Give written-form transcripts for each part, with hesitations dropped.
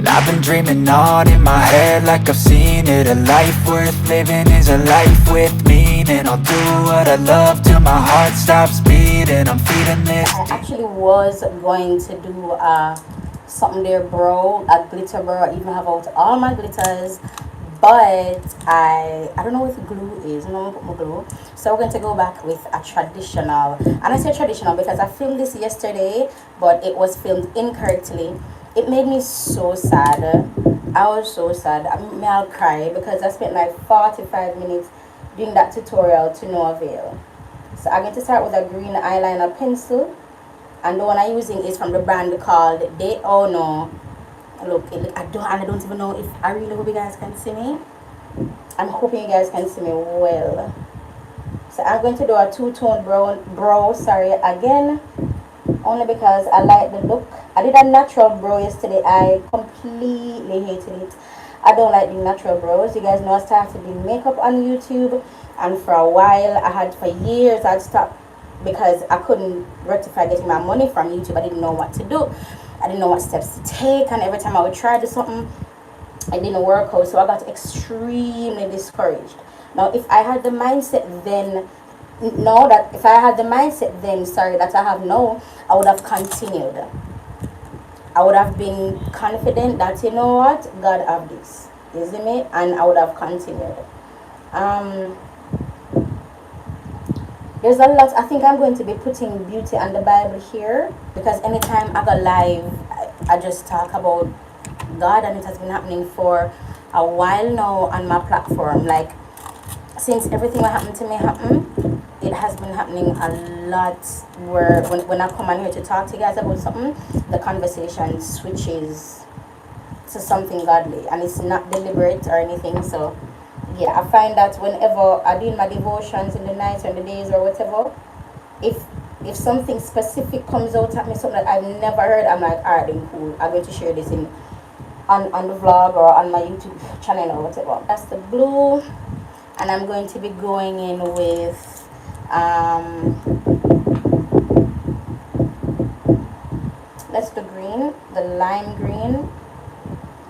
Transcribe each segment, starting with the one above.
I've been dreaming on in my head like I've seen it. A life worth living is a life with meaning. I'll do what I love till my heart stops beating. I'm feeding this. I actually was going to do something there, bro, a glitter bro. I even have out all my glitters, but I don't know what the glue is. I don't know what my glue. So we're going to go back with a traditional, and I say traditional because I filmed this yesterday, but it was filmed incorrectly. It made me so sad. I was so sad. I'll cry because I spent like 45 minutes doing that tutorial to no avail. So I'm going to start with a green eyeliner pencil, and the one I'm using is from the brand called VIEOS. Look, I don't even know if I really hope you guys can see me. I'm hoping you guys can see me well. So I'm going to do a two-tone brow again, only because I like the look. I did a natural brow yesterday. I completely hated it. I don't like doing natural brows. You guys know I started doing makeup on YouTube, and for a while for years I'd stopped because I couldn't rectify getting my money from YouTube. I didn't know what to do. I didn't know what steps to take, and every time I would try to do something, it didn't work out. So I got extremely discouraged. Now, if I had the mindset then, that I have now, I would have continued. I would have been confident that, you know what, God have this, isn't it? And I would have continued. There's a lot. I think I'm going to be putting beauty and the Bible here, because anytime I go live, I just talk about God, and it has been happening for a while now on my platform. Like, since everything that happened to me it has been happening a lot, where when I come on here to talk to you guys about something, the conversation switches to something godly, and it's not deliberate or anything. So yeah, I find that whenever I do my devotions in the nights or in the days or whatever, if something specific comes out at me, something that I've never heard, I'm like, alright, then cool, I'm going to share this on the vlog or on my YouTube channel or whatever. That's the blue, and I'm going to be going in with that's the green, the lime green.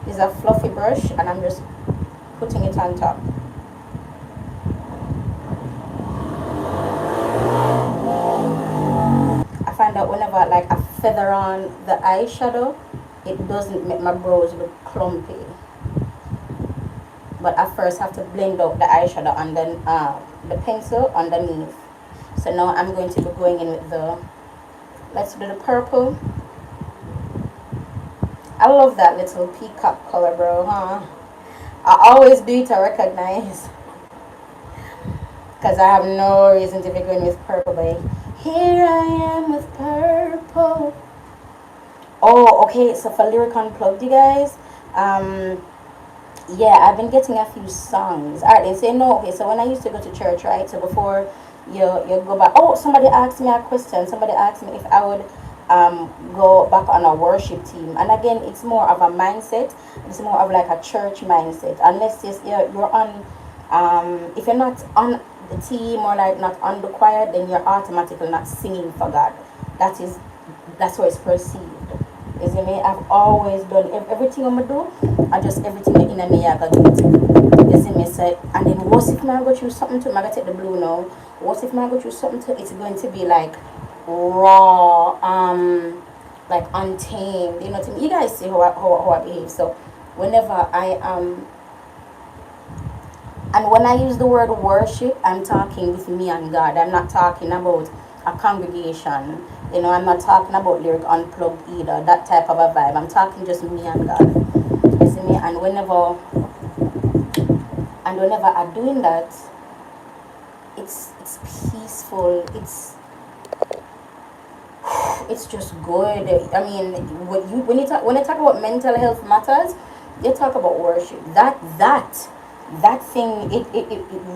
Is a fluffy brush, and I'm just putting it on top. I find that whenever like I feather on the eyeshadow, it doesn't make my brows look clumpy. But I first have to blend out the eyeshadow and then the pencil underneath. So now I'm going to be going in with let's do the purple. I love that little peacock color, bro, huh? I always do it to recognize, because I have no reason to be going with purple, but here I am with purple. Oh, okay, so for Lyric Unplugged, you guys, yeah, I've been getting a few songs. Alright, they say no. Okay, so when I used to go to church, right, so before you go back, oh, somebody asked me a question. Somebody asked me if I would go back on a worship team, and again, it's more of a mindset. It's more of like a church mindset. Unless you're on if you're not on the team or like not on the choir, then you're automatically not singing for God. That's how it's perceived. Is it me? I've always done everything I'm gonna do. I just everything in me I got it. Is it me? So, and then what if I go through something to? I gotta take the blue now. What if I go through something to? It's going to be like raw, like untamed. You know what I mean? You guys see how I behave. So whenever I and when I use the word worship, I'm talking with me and God. I'm not talking about a congregation. You know, I'm not talking about Lyric Unplugged either, that type of a vibe. I'm talking just me and God. You see me? And whenever I'm doing that, it's peaceful. It's just good. I mean, when you talk about mental health matters, you talk about worship. That thing, it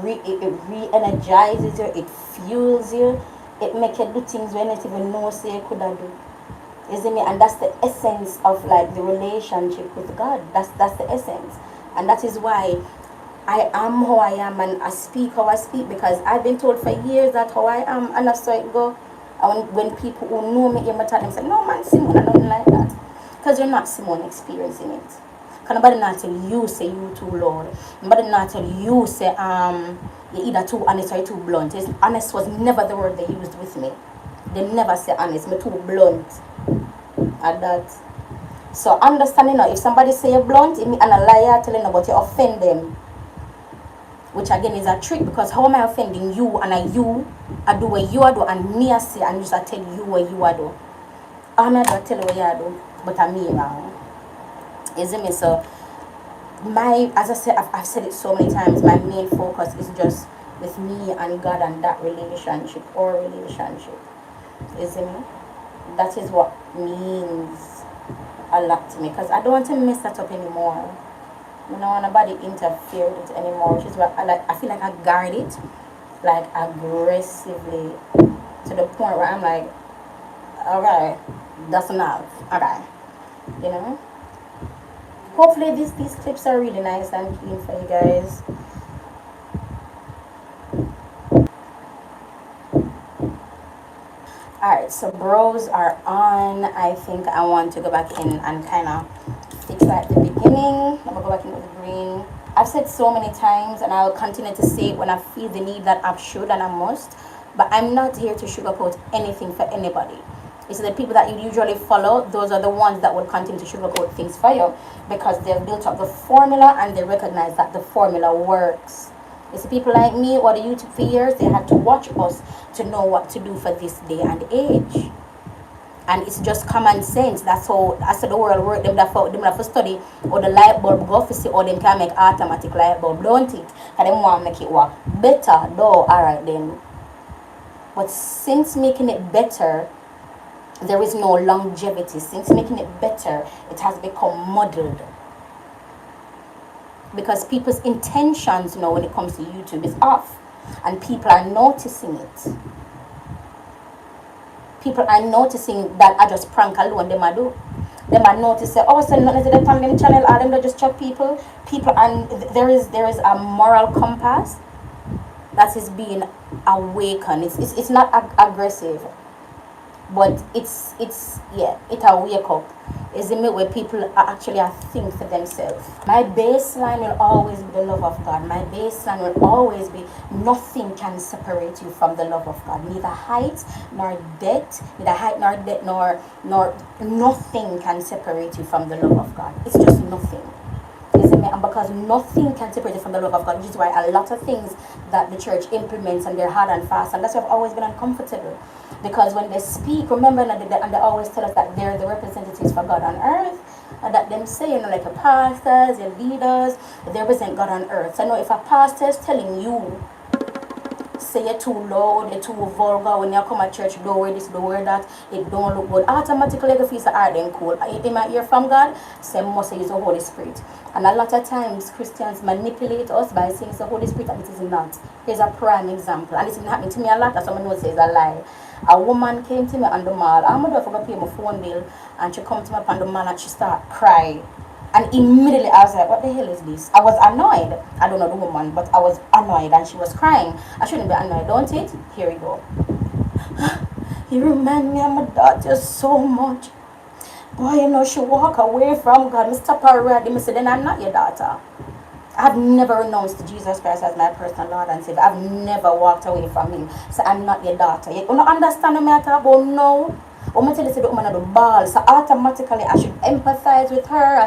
re-energizes you, it fuels you, it makes you do things when you don't even know say you could have do. You see me? And that's the essence of like the relationship with God. That's the essence. And that is why I am how I am and I speak how I speak, because I've been told for years that how I am and that's how it go. And when people who know me, I tell them, say, no man, Simone, I nothing like that. Because you're not Simone experiencing it. Because nobody not tell you, say you too loud. Nobody not tell you, say, you're either too honest or you're too blunt. Honest was never the word they used with me. They never say honest, me too blunt at that. So understanding now, if somebody say you're blunt, and a liar telling about you offend them. Which again is a trick, because how am I offending you and I do what you do and me I say and you just tell you what you do. I'm not gonna tell you what you do, but I'm me wrong. Is it me? So as I said, I've said it so many times, my main focus is just with me and God and that relationship or relationship. Is it me? That is what means a lot to me, because I don't want to mess that up anymore. I don't want nobody interfere with it anymore, which is why I feel like I guard it like aggressively to the point where I'm like, okay, that's enough. Okay. You know? Hopefully these clips are really nice and clean for you guys. Alright, so brows are on. I think I want to go back in and kind of fix that at the beginning. I'm gonna go back in with the green. I've said so many times, and I'll continue to say it when I feel the need that I should and I must, but I'm not here to sugarcoat anything for anybody. It's the people that you usually follow, those are the ones that will continue to sugarcoat things for you, because they've built up the formula and they recognize that the formula works. It's the people like me or the YouTube for years, they had to watch us to know what to do for this day and age. And it's just common sense. That's how the world works. Them have to study or the light bulb go for see or them can make automatic light bulb, don't it? And them want to make it work better, though. Alright then. But since making it better, there is no longevity. Since making it better, it has become muddled. Because people's intentions, when it comes to YouTube is off. And people are noticing it. People are noticing that I just prank alone, them I do. Them I notice say, oh, so nothing to the on them channel, all them just chat people. And there is a moral compass that is being awakened. It's not aggressive, but it's a wake up. Is the where people are think for themselves. My baseline will always be the love of God. My baseline will always be nothing can separate you from the love of God. Neither height nor depth, nor nothing can separate you from the love of God. It's just nothing. And because nothing can separate you from the love of God, which is why a lot of things that the church implements and they're hard and fast, and that's why I've always been uncomfortable. Because when they speak, remember, and they always tell us that they're the representatives for God on earth, and that them say, like the pastors, the leaders, they represent God on earth. So if a pastor is telling you, say you're too loud, you're too vulgar, when you come at church, don't wear this, don't wear that, it don't look good, automatically you feel so hard and cool. You might hear from God, say must use the Holy Spirit. And a lot of times Christians manipulate us by saying it's the Holy Spirit, and it is not. Here's a prime example, and it's been happening to me a lot, that someone knows says a lie. A woman came to me on the mall, I'm going to pay my phone bill, and she come to me on the mall and she started crying. And immediately I was like, what the hell is this? I was annoyed. I don't know the woman, but I was annoyed and she was crying. I shouldn't be annoyed, don't it? Here we go. You remind me of my daughter so much. Boy, she walk away from God. I stop her right. I said, then I'm not your daughter. I've never renounced Jesus Christ as my personal Lord and Savior. I've never walked away from Him. So I'm not your daughter. You don't understand what I talk about? No. I'm going to tell you the woman at the ball. So automatically I should empathize with her.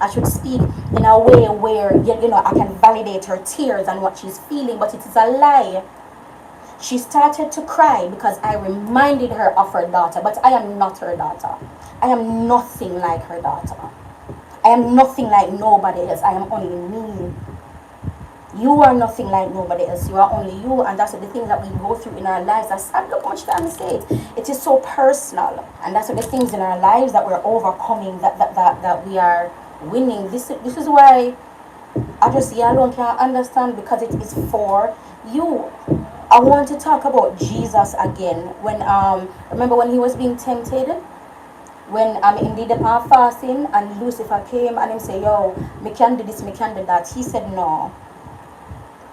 I should speak in a way where I can validate her tears and what she's feeling. But it is a lie. She started to cry because I reminded her of her daughter. But I am not her daughter. I am nothing like her daughter. I am nothing like nobody else. I am only me. You are nothing like nobody else. You are only you. And that's the things that we go through in our lives. That's sad. Look how much time I say it. It is so personal. And that's the things in our lives that we're overcoming, that we are winning. This is why I just alone can't understand, because it is for you. I want to talk about Jesus again. When remember when He was being tempted? When in the fasting and Lucifer came and him say, yo, me can do this, me can do that. He said no.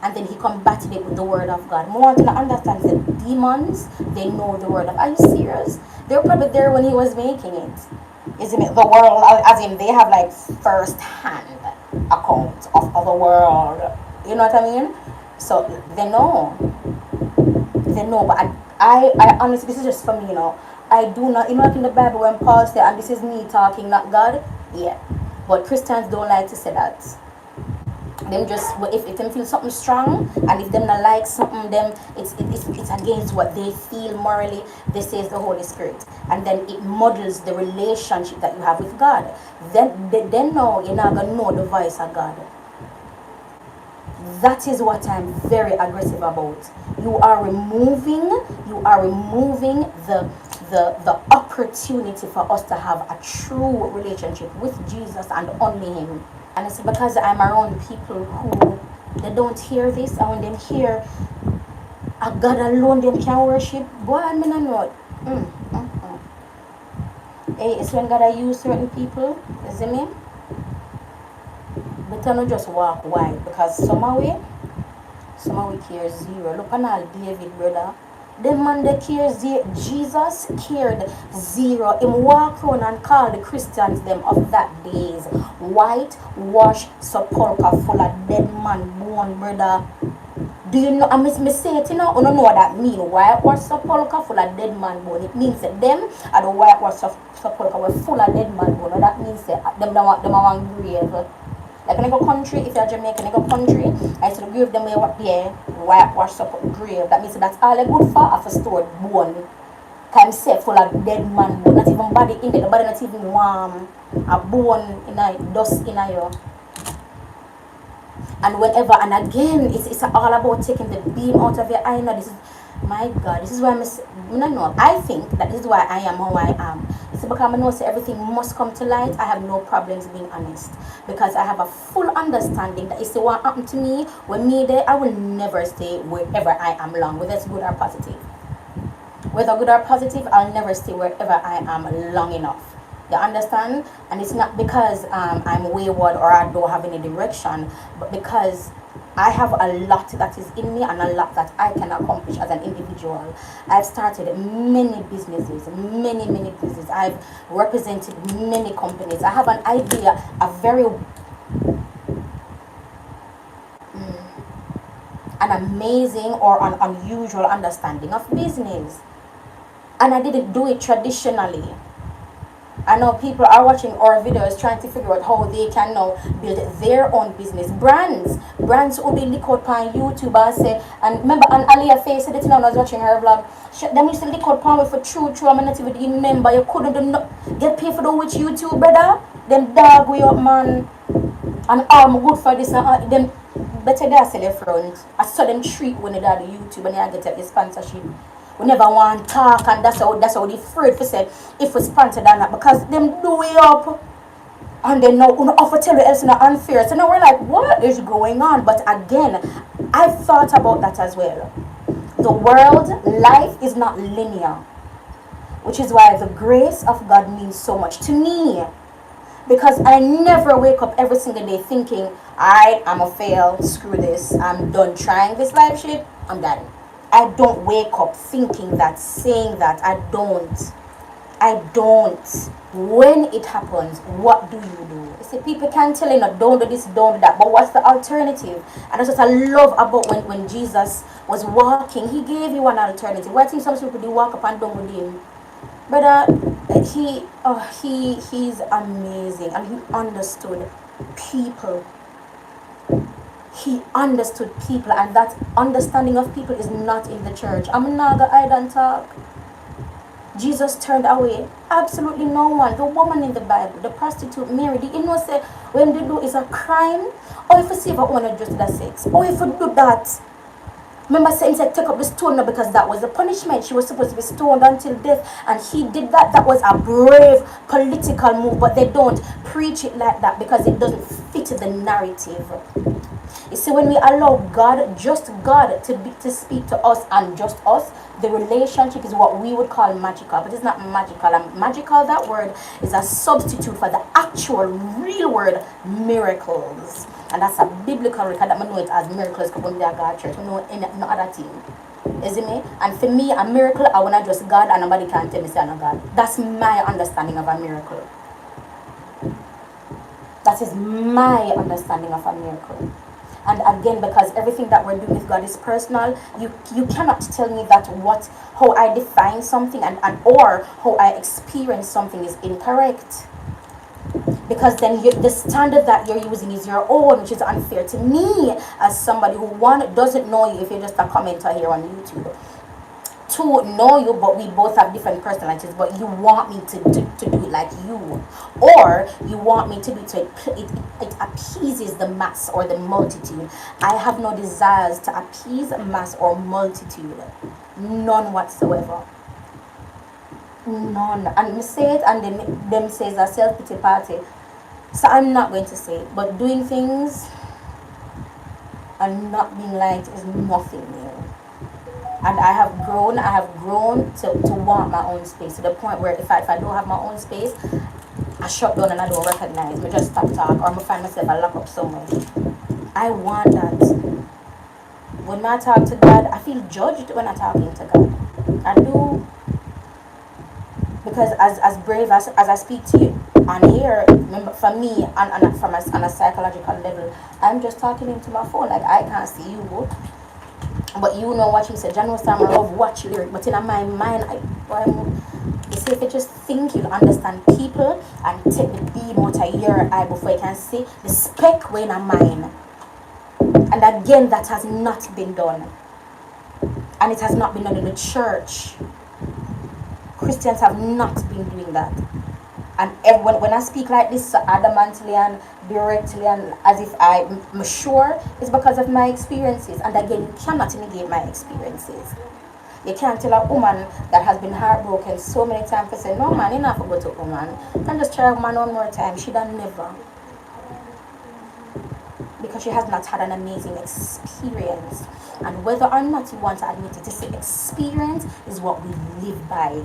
and then he combated it with the word of God. More to understand that demons, they know the word of. Are you serious? They were probably there when he was making it. Isn't it? The world, as in they have like first hand account of the world. You know what I mean? So they know. They know, but I honestly, this is just for me, you know. I do not, you know, like in the Bible when Paul said, and this is me talking, not God. Yeah, but Christians don't like to say that. Them just, if them feel something strong, and if them not like something, them it's against what they feel morally. They say it's the Holy Spirit, and then it muddles the relationship that you have with God. Then no, you're not gonna know the voice of God. That is what I'm very aggressive about. You are removing the opportunity for us to have a true relationship with Jesus and only Him. And it's because I'm around people who they don't hear this, and when they hear a God alone them can worship, boy, I mean I know. Hey, it's when God I use certain people, you see me? But I don't just walk wide, because some of we care zero. Look at all David, brother. The man that cares zero. Jesus cared zero. Him walk around and call the Christians them of that days white wash sepulchre full of dead man bone, brother. Do you know? I me say it, you know. You don't know what that means. Whitewash sepulchre full of dead man bone. It means that them are the whitewash sepulchre were full of dead man bone. That means that them are one grave. Like when I go country, if you're Jamaican, I go country, I used to grave them there, whitewash up grave. That means that's all I good for after stored bone. Can say full of dead man bone, not even body in it, the body not even warm. A bone in a dust in a you. And whenever and again, it's all about taking the beam out of your eye. Now this is my God, this is why I think that this is why I am who I am. It's because I know that everything must come to light. I have no problems being honest, because I have a full understanding that if what happened to me, when me there, I will never stay wherever I am long, whether it's good or positive. Whether good or positive, I'll never stay wherever I am long enough. You understand? And it's not because I'm wayward or I don't have any direction, but because I have a lot that is in me and a lot that I can accomplish as an individual. I've started many businesses. I've represented many companies. I have an idea, a very an amazing or an unusual understanding of business. And I didn't do it traditionally. I know people are watching our videos trying to figure out how they can now build their own business. Brands who be lick out on YouTube and say, and remember, and Aliyah Faye said it when I was watching her vlog, them used to lick out on me for true, I'm not even remember, you couldn't do no, get paid for the which YouTube, brother. Them dog way up, man. And good for this, and them better they sell your front. I saw them treat when they do the YouTube and they get the sponsorship. We never want to talk, and that's how they afraid to say if we sponsored or not, because them do it up and they know offer tell you else not unfair. So now we're like, what is going on? But again, I've thought about that as well. The world, life is not linear, which is why the grace of God means so much to me, because I never wake up every single day thinking, I'm a fail, screw this, I'm done trying this life shit, I'm done. I don't wake up thinking that, saying that. I don't. When it happens, what do? You see, people can tell you, no, don't do this, don't do that. But what's the alternative? And that's what I love about when Jesus was walking. He gave you an alternative. Why I think some people do walk up and down with him. But he's amazing. And he understood people. He understood people, and that understanding of people is not in the church. I'm not gonna hide and talk. Jesus turned away absolutely no one. The woman in the Bible, the prostitute Mary, the innocent, when they do is a crime, or if you see if I want to just that sex, or if you do that. Remember saying said take up the stone now, because that was the punishment. She was supposed to be stoned until death, and he did that. That was a brave political move, but they don't preach it like that because it doesn't fit the narrative. You see, when we allow God, just God, to speak to us and just us, the relationship is what we would call magical, but it's not magical. And magical, that word, is a substitute for the actual, real word, miracles. And that's a biblical record that I know it as miracles because when they are God church, we know any no other thing. Is it me? And for me, a miracle, I want to just God and nobody can tell me say I'm not God. That's my understanding of a miracle. That is my understanding of a miracle. And again, because everything that we're doing with God is personal, you cannot tell me that how I define something and or how I experience something is incorrect. Because then the standard that you're using is your own, which is unfair to me as somebody who, one, doesn't know you if you're just a commenter here on YouTube. Two, know you, but we both have different personalities, but you want me to do it like you, or you want me to do it so it appeases the mass or the multitude. I have no desires to appease mass or multitude, none whatsoever, none. And me say it, and then them says a self-pity party, so I'm not going to say it. But doing things and not being liked is nothing new. And I have grown to want my own space, to the point where if I don't have my own space, I shut down and I don't recognize. I just stop talk, or I find myself I lock up somewhere. I want that. When I talk to God, I feel judged when I'm talking to God. I do. Because as brave as I speak to you on here, remember, for me, and from on a psychological level, I'm just talking into my phone. Like, I can't see you. But you know what you said. John was talking about what you lyric. But in my mind, you see, if you just think, you'll understand people and take the beam out of your eye before you can see the speck way in a mind. And again, that has not been done. And it has not been done in the church. Christians have not been doing that. And when I speak like this adamantly and directly and as if I'm sure, it's because of my experiences. And again, you cannot negate my experiences. You can't tell a woman that has been heartbroken so many times to say, no man, you're not going to go to a woman. You can just try a woman one more time. She done never. Because she has not had an amazing experience. And whether or not you want to admit it, this experience is what we live by.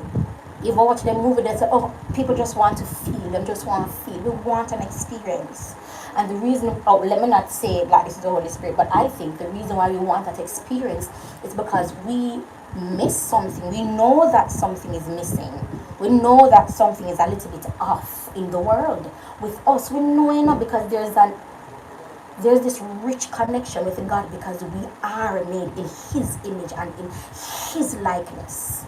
If I watch the movie, they say, oh, people just want to feel. They just want to feel. We want an experience. And the reason, let me not say it like this is the Holy Spirit, but I think the reason why we want that experience is because we miss something. We know that something is missing. We know that something is a little bit off in the world. With us, we know it because there's this rich connection with God because we are made in His image and in His likeness.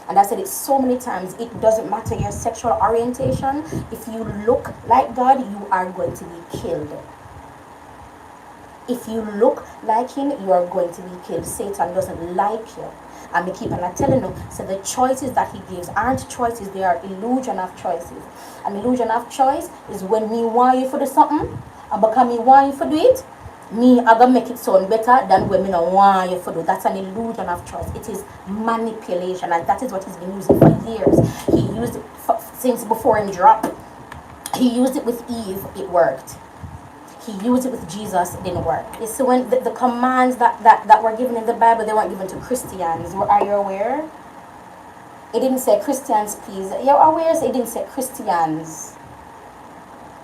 And I said it so many times, it doesn't matter your sexual orientation. If you look like God, you are going to be killed. If you look like Him, you are going to be killed. Satan doesn't like you. And we keep on telling you, so the choices that he gives aren't choices, they are illusion of choices. An illusion of choice is when me want you for do something, and because me want you for do it, me I gonna make it sound better than when me don't want you for do. That's an illusion of choice. It is manipulation, and that is what he's been using for years. He used it since before him drop. He used it with Eve, it worked. He used it with Jesus, it didn't work. You see, when the commands that were given in the Bible, they weren't given to Christians. Are you aware? It didn't say Christians, please. You're aware it didn't say Christians.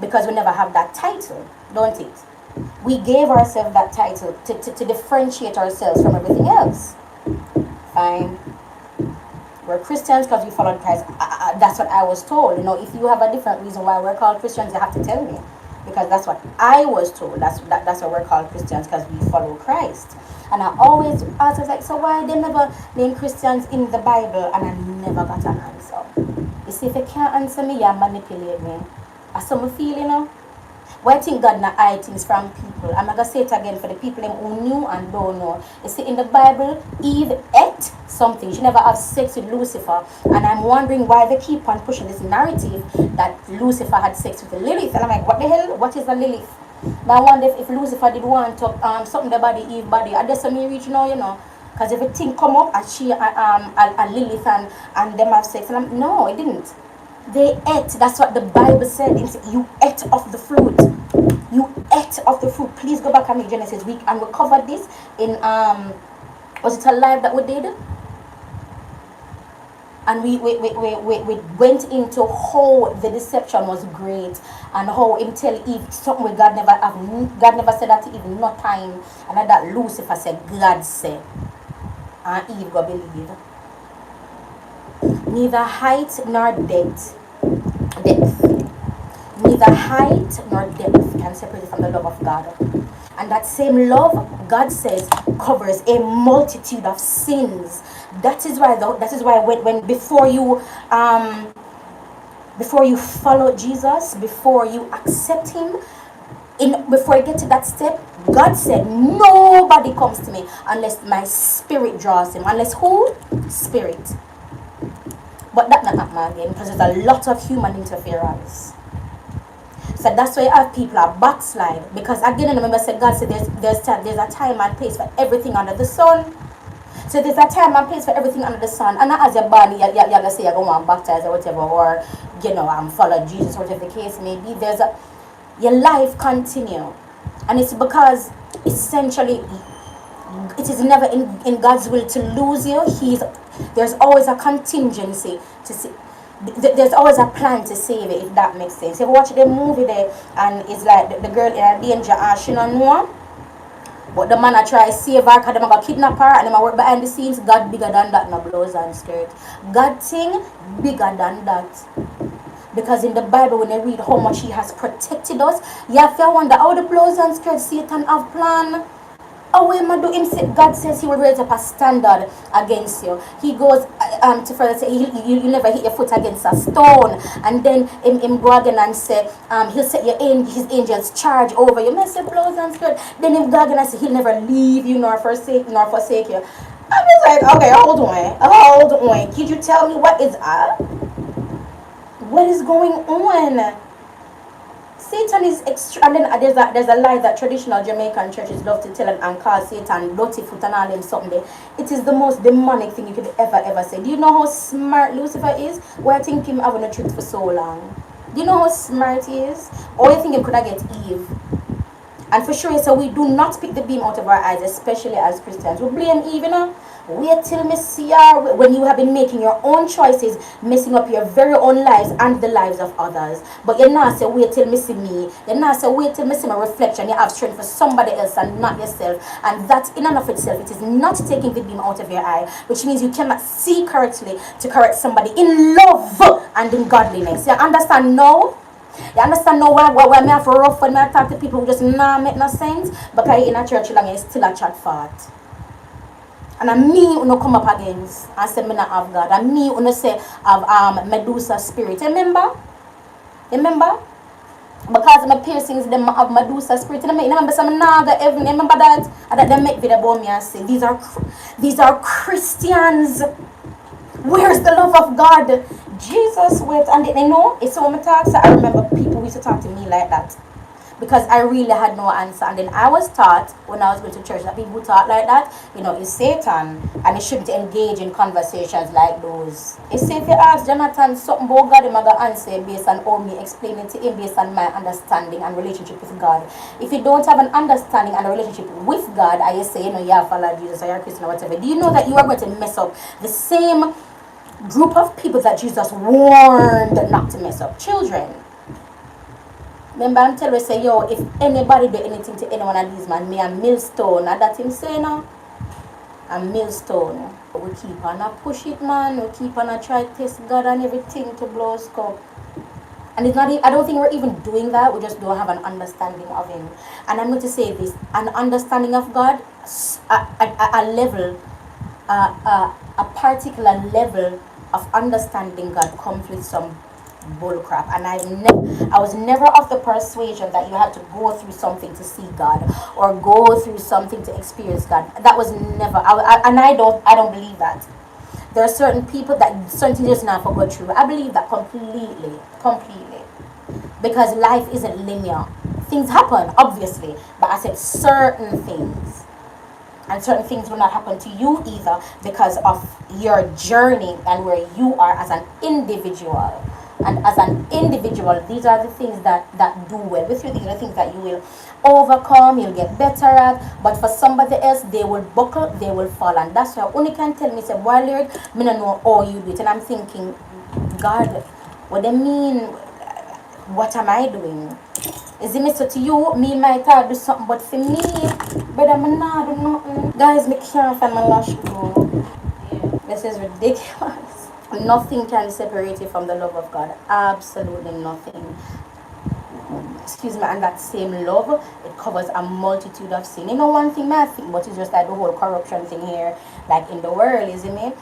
Because we never have that title, don't it? We gave ourselves that title to differentiate ourselves from everything else. Fine. We're Christians because we followed Christ. That's what I was told. You know, if you have a different reason why we're called Christians, you have to tell me. Because that's what I was told. That's why we're called Christians, because we follow Christ. And I always ask, I was like, so why they never name Christians in the Bible? And I never got an answer. You see, if you can't answer me, you manipulate me. That's how I feel, you know. Why think God not hide things from people? I'm going to say it again for the people who knew and don't know. You see, in the Bible, Eve ate something. She never had sex with Lucifer. And I'm wondering why they keep on pushing this narrative that Lucifer had sex with Lilith. And I'm like, what the hell? What is a Lilith? Now I wonder if Lucifer did want to something the body, Eve body. I just me reach now, you know. Because if a thing come up and she and Lilith and them have sex, and no, it didn't. They ate. That's what the Bible said. You ate of the fruit. You ate of the fruit. Please go back and read Genesis week, and we covered this in was it a live that we did? And we went into how the deception was great, and how him tell Eve something where God never said that to Eve no time, and that Lucifer said God said, and Eve go believe. Neither height nor depth, neither height nor depth can separate you from the love of God. And that same love, God says, covers a multitude of sins. That is why when before you follow Jesus, before you accept him, before you get to that step, God said, nobody comes to me unless my spirit draws him. Unless who? Spirit. But that not happen again, because there's a lot of human interference. So that's why you have people are backslide. Because again, I remember said God said there's a time and place for everything under the sun. So there's a time and place for everything under the sun. And not as you're born, you're going to say you're going to baptize or whatever, or follow Jesus, or whatever the case may be. Your life continue. And it's because essentially it is never in God's will to lose you. There's always a contingency to see. There's always a plan to save it, if that makes sense. You watch the movie there, and it's like the girl in a danger and she don't know, but the man I try to save her because them going to kidnap her, and them work behind the scenes. God bigger than that, no blows and skirt. God thing bigger than that. Because in the Bible, when they read how much he has protected us, you have to wonder how the blows and skirts Satan have plan. Oh, God says he will raise up a standard against you. He goes to further say you never hit your foot against a stone. And then him go again and say he'll set his angels charge over you. Mess your blows and skirt. Then him go again and say he'll never leave you nor forsake you. I'm just like, okay, hold on. Could you tell me what is going on? Satan is and then there's a lie that traditional Jamaican churches love to tell and call Satan dirty foot and all them something. It is the most demonic thing you could ever say. Do you know how smart Lucifer is? Why I think him having a truth for so long? Do you know how smart he is? Or you think him could have get Eve? And for sure, so we do not pick the beam out of our eyes, especially as Christians. We blame Eve, Wait till me see her when you have been making your own choices, messing up your very own lives and the lives of others. But you're not say wait till me see me. You're not say wait till me see my reflection. You have strength for somebody else and not yourself. And that in and of itself, it is not taking the beam out of your eye, which means you cannot see correctly to correct somebody in love and in godliness. You understand now? You understand now why me have rough when I talk to people who just not make no sense? Because in a church long is still a chat fart. And me who no come up against and say me not have God. And me who no say have Medusa spirit. Remember? Because my piercings them have Medusa spirit. And remember some naga heaven. Remember that? And that they make video about me and say these are Christians. Where's the love of God? Jesus wait, and they know it's so many talks. So I remember people used to talk to me like that. Because I really had no answer. And then I was taught when I was going to church that people who talk like that, is Satan. And he shouldn't engage in conversations like those. He said if you ask Jonathan something about God, I'm going to answer based on all me explaining to him based on my understanding and relationship with God. If you don't have an understanding and a relationship with God, and you say, you have followed Jesus or you're a Christian or whatever, do you know that you are going to mess up the same group of people that Jesus warned not to mess up? Children. Remember, I'm telling you, say, if anybody do anything to any one of these man, me a millstone. And that him say, a millstone. We keep on a push it, man. We keep on a try to test God and everything to blow us up. And it's not. I don't think we're even doing that. We just don't have an understanding of Him. And I'm going to say this: an understanding of God, a level, a particular level of understanding God comes with some bullcrap. And I was never of the persuasion that you had to go through something to see God or go through something to experience God. That was never. I don't believe that. There are certain people that certain things just not for go through. I believe that completely, because life isn't linear. Things happen, obviously, but I said certain things. And certain things will not happen to you either because of your journey and where you are as an individual. And as an individual, these are the things that do well with you. These are the things that you will overcome, you'll get better at. But for somebody else, they will buckle, they will fall. And that's why only can tell me, say, boy, lyric, me don't know how you do it. And I'm thinking, God, what they mean, what am I doing? Is it Mr. to you? Me might do something, but for me, brother, I'm not do nothing. Guys, me can't find my lash glue. This is ridiculous. Nothing can separate you from the love of God. Absolutely nothing. Excuse me. And that same love, it covers a multitude of sin. You know one thing I think, but it's just like the whole corruption thing here, like in the world, isn't it?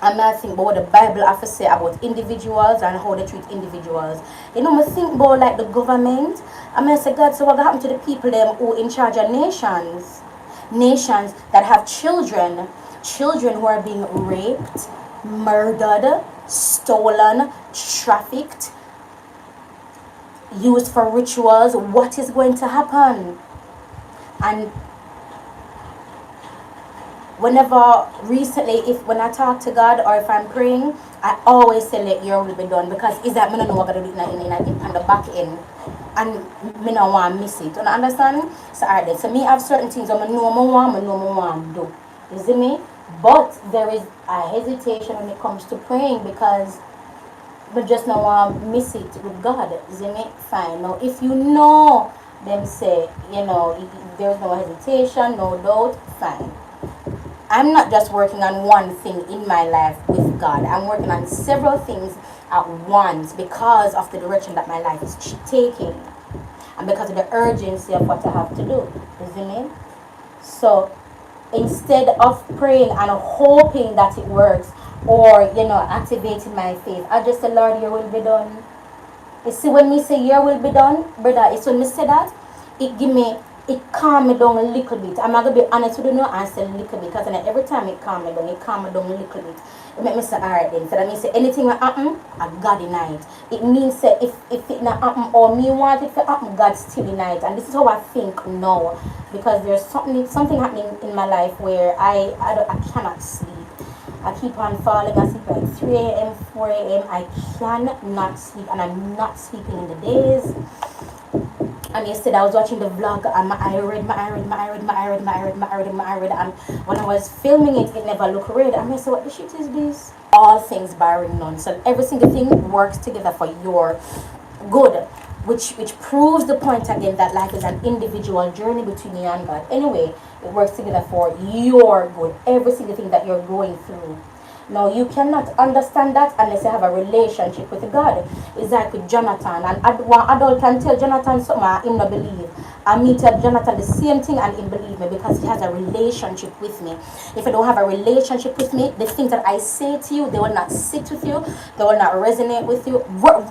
I'm not thinking about what the Bible has to say about individuals and how they treat individuals. You know, I think about like the government. I mean, say, God, so what happened to the people them who in charge of nations? Nations that have children. Children who are being raped, murdered, stolen, trafficked, used for rituals. What is going to happen? And whenever recently, when I talk to God or if I'm praying, I always say let your will be done, because is that me don't know what I'm going to do in the back end, and me don't want to miss it. You understand? So alright then, so me have certain things I know I want to do. You see me? But there is a hesitation when it comes to praying, because we just don't want to miss it with God. You see me? Fine. Now if you know them say, you know, there's no hesitation, no doubt, fine. I'm not just working on one thing in my life with God. I'm working on several things at once because of the direction that my life is taking, and because of the urgency of what I have to do. Isn't it? So instead of praying and hoping that it works, or activating my faith, I just say, Lord, your will be done. You see, when me say your will be done, brother, it's when me say that, it calm me down a little bit. I'm not gonna be honest with you now and say a little bit, because every time it calm me down a little bit. It make me say, alright then. So that means say anything will happen, I God deny it. It means say if it not happen or me want it to happen, God still deny it. And this is how I think now, because there's something happening in my life where I cannot sleep. I keep on falling asleep like 3 a.m., 4 a.m. I cannot sleep, and I'm not sleeping in the days. And yesterday I was watching the vlog, and I read, and when I was filming it, it never looked red. And I said, what the shit is this? All things barring none. So every single thing works together for your good, which proves the point again that life is an individual journey between you and God. Anyway, it works together for your good. Every single thing that you're going through. Now, you cannot understand that unless you have a relationship with God. It's like with Jonathan. And one adult can tell Jonathan something and him not believe. And me tell Jonathan the same thing and him believe me, because he has a relationship with me. If you don't have a relationship with me, the things that I say to you, they will not sit with you. They will not resonate with you.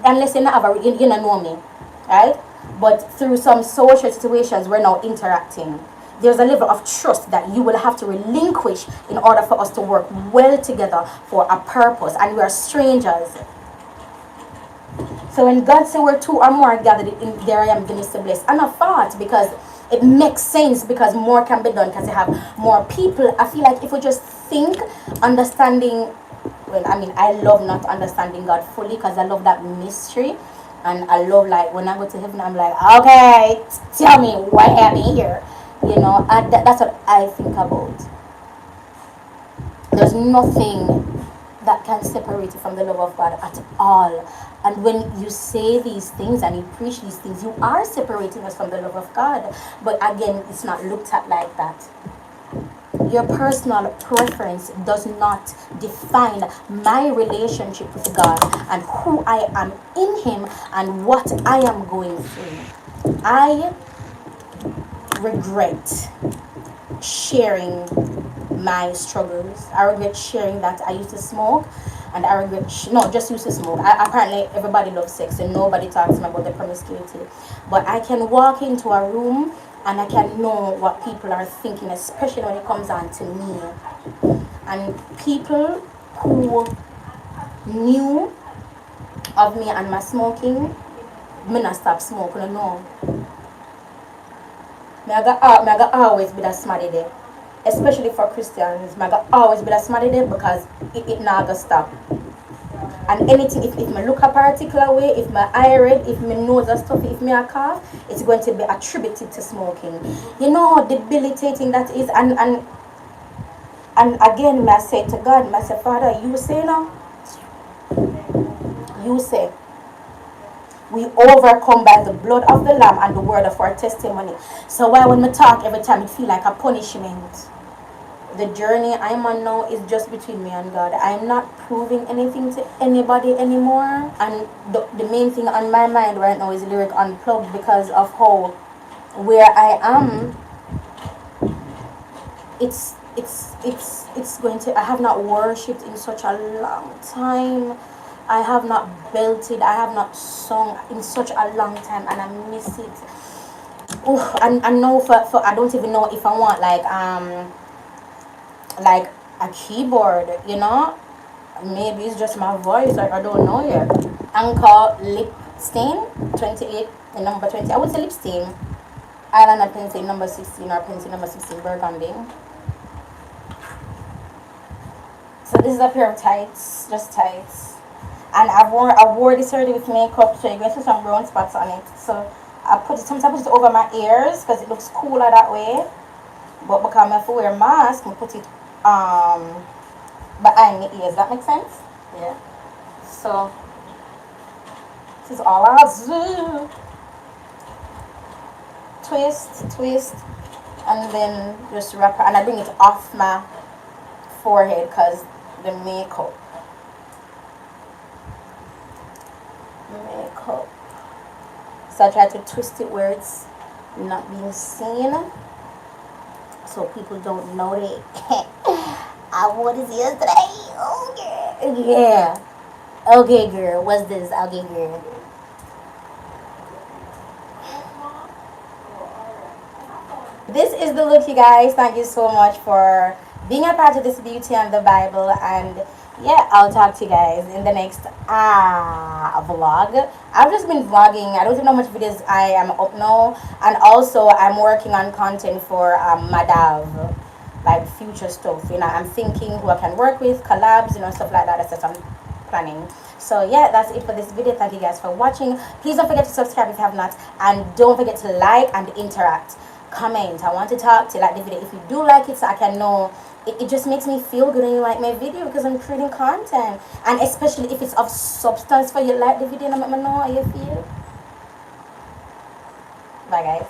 Unless you don't know me. Right? But through some social situations, we're now interacting. There's a level of trust that you will have to relinquish in order for us to work well together for a purpose. And we are strangers. So when God said we're two or more gathered in there, I am the blessed. And I thought, because it makes sense, because more can be done because you have more people. I feel like if we just think, understanding, well, I mean, I love not understanding God fully, because I love that mystery. And I love, like, when I go to heaven, I'm like, okay, tell me what happened here. That's what I think about. There's nothing that can separate you from the love of God at all. And when you say these things and you preach these things, you are separating us from the love of God. But again, it's not looked at like that. Your personal preference does not define my relationship with God and who I am in Him and what I am going through. I regret sharing my struggles. I regret sharing that I used to smoke, and I regret just used to smoke. Apparently everybody loves sex and nobody talks to me about the promiscuity, but I can walk into a room and I can know what people are thinking, especially when it comes on to me. And people who knew of me and my smoking, me not stop smoking, no. I got always be that smarty there. Especially for Christians. I got always be that smarty there, because it not gonna stop. And anything, if me look a particular way, if my eye red, if my nose are stuffy, if me a cough, it's going to be attributed to smoking. You know how debilitating that is. And again, I say to God, I say, Father, you say now, you say, we overcome by the blood of the Lamb and the word of our testimony. So why when we talk every time it feel like a punishment? The journey I'm on now is just between me and God. I'm not proving anything to anybody anymore. And the main thing on my mind right now is Lyric Unplugged, because of how where I am, it's going to, I have not worshipped in such a long time. I have not belted, I have not sung in such a long time, and I miss it. Ooh, and now for I don't even know if I want like a keyboard, you know? Maybe it's just my voice, I don't know yet. Anchor Lip Stain 28, the number 20. I would say Lip Stain. Eyeliner pencil number 16 or pencil number 16 burgundy. So this is a pair of tights, just tights. And I wore this already with makeup, so you're going to see some brown spots on it. So sometimes I put it over my ears because it looks cooler that way. But because I have to wear a mask, I put it behind my ears. That makes sense? Yeah. So this is all I do. Twist, and then just wrap it. And I bring it off my forehead because the makeup. So I try to twist it where it's not being seen, so people don't know that I wore this yesterday. Okay. Yeah. Okay, girl. What's this? Okay, girl. This is the look, you guys. Thank you so much for being a part of this Beauty and the Bible. And yeah, I'll talk to you guys in the next vlog. I've just been vlogging. I don't even know how much videos I am up now. And also, I'm working on content for Madav, like future stuff. You know, I'm thinking who I can work with, collabs, you know, stuff like that. That's what I'm planning. So yeah, that's it for this video. Thank you guys for watching. Please don't forget to subscribe if you have not. And don't forget to like and interact. Comment. I want to talk to you, like the video if you do like it, so I can know. It just makes me feel good when you like my video, because I'm creating content, and especially if it's of substance for you, like the video and let me know how you feel. Bye guys.